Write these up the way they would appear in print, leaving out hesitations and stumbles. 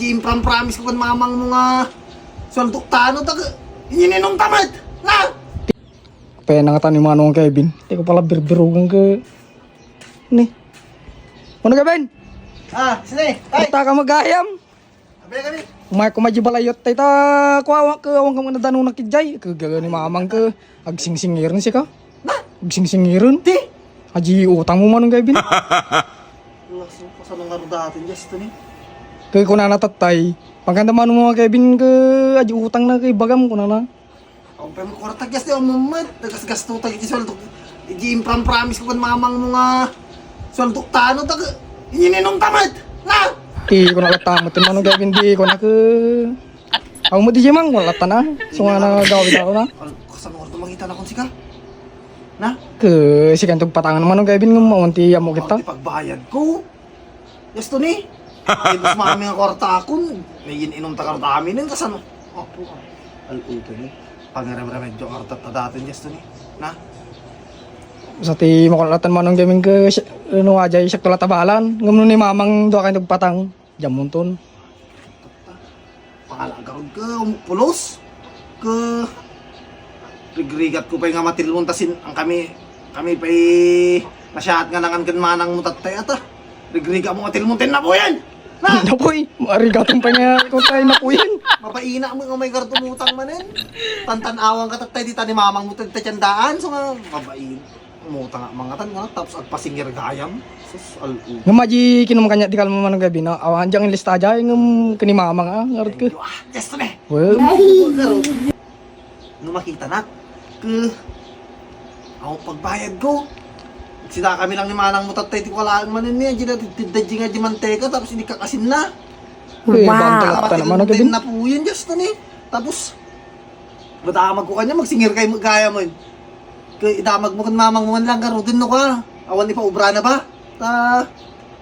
Impram promise ko kan mamang mga sweldo tano tag ininong tamad na. Pena nga tayo manong Kevin. Hindi ko pala birbirugan ka. Ni. Ano Kevin? Sini. Ay. Kita ka mag-ayam. Abe kami. Umay ko majibalayot tayo ta kuwawang ka awang ka mga danong nakidjay. Kagaga ni mamang ka. Agsinsingirin siya ka. Na. Agsinsingirin. Di. Aji utang mo manong Kevin. Lasso ko sa nang datin just ni. Kaya ko na natatay. Pagkanda man mo mga Kevin ka aji utang na kay bagam ko na na. Ang pem ko ratag just yung moment. Nagasgasto tag sweldo. Impram promise ko kan mamang mga sweldo tano tag ininong tamad na. Di ko nalatamot yung manong Kevin. Di ko na ka. Ako mo di jemang wala ta na. So nga na gawin ako na. Kasama ko makita na kon sika. Na? Ke si kantog patangan manong Kevin ng maunti amo kita. Ang pagbayad ko. Gusto ni. Ay, mas marami ang kwarta ako. May ininom ta karta amin nun. Kasano? Opo. Al-uto ni. Pag-remedyo ang karta datin. Gusto ni. Na? Sa ti makulatan manong Kevin ke ano aja siya tulat tabalan. Ngumno ni mamang do kay nagpatang jamunton. Pangalagaro ka. Pulos. Ke. Rigrigat ko pa yung nga matilmuntasin. Ang kami pa'y nasyahat nga nangan kan manang mutatay ata. Rigriga mo matilmuntin na po yan. Na! Napoy, marigatong pa niya kung tayo napuyin. Mapaina mo nga may gartumutang manin. Tantanawang katatay di tani mamang mo tagtatyandaan. So nga, mabain. Umutang nga mga tan nga. Tapos agpasingir gayam. Sus, al-u. Nga maji kinum kanya di kalmo manong Kevin na awan jang lista aja ngum kini mamang ngarot ke. Yes, to ne. Well, Nung makita na. Ako pagbayad ko. Sida kami lang ni manang mo tatay. Di ko kalaan manin niya. Tidadji nga di manteka. Tapos hindi kakasin na. bantala ta naman Kevin. Na po yun, just to ni. Tapos, batamag ko kanya, magsingir kayo gaya mo yun. Kaya idamag mo kan mamang mo lang, karo din no ka. Awan ni pa ubra na ba?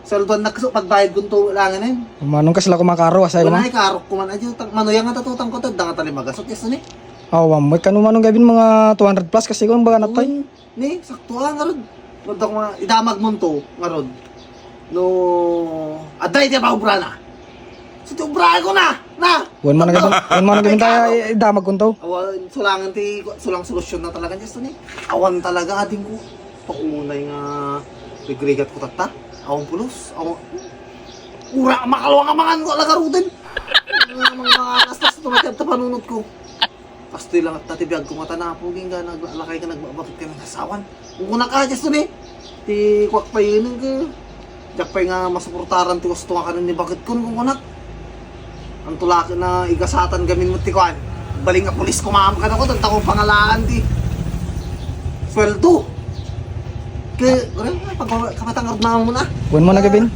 Salduan na kaso, pagbayad ko ito langan yun. Manong kasla ko makaro asay Wala mo. ay karok ko man. Adyo, manoyang nga tatutang ko, tanda nga tali magasot, yes to ni. Awam mo kanu manong Kevin mga 200 plus kasi kung baga natay. Ni, sakto nga rod. Rod ako mga, idamag mo ito, nga rod. No, aday di ba ubra na? So, di ubra ko na! Na! Wan man Kevin tayo damag kun to. Awan, sulangan ti, sulang solusyon na talaga dyan ni. Awan talaga, ading ko. Paunay nga, rigrigat ko tata. Awan pulos, awan. Ura, makalawang amangan ko, alaga rutin. Mga kastas, tumatiyab ta panunod ko. Kastoy lang at tatibiyag ko mata na puging ka, naglalakay ka, nagbabakit ka ng kasawan. Kung kuna ka, dyan ni. Ti, kwak pa yun ka. Diyak pa nga masuportaran, ti gusto nga ka ni bakit kun, kung kunak. Ang tulak na igasatan gamin mo tikuan. Baling nga pulis kumaham ka na ko, tanta ko pangalaan ti. Sweldo. Kapatangarod na mo na. Wan man Kevin.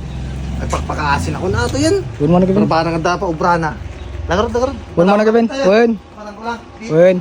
Ay pagpakaasin ako na ito yan. Wan man Kevin. Pero parang ang dapa, ubra na. Nagarod. Wan man Kevin. Wan. Parang ko lang. Wan.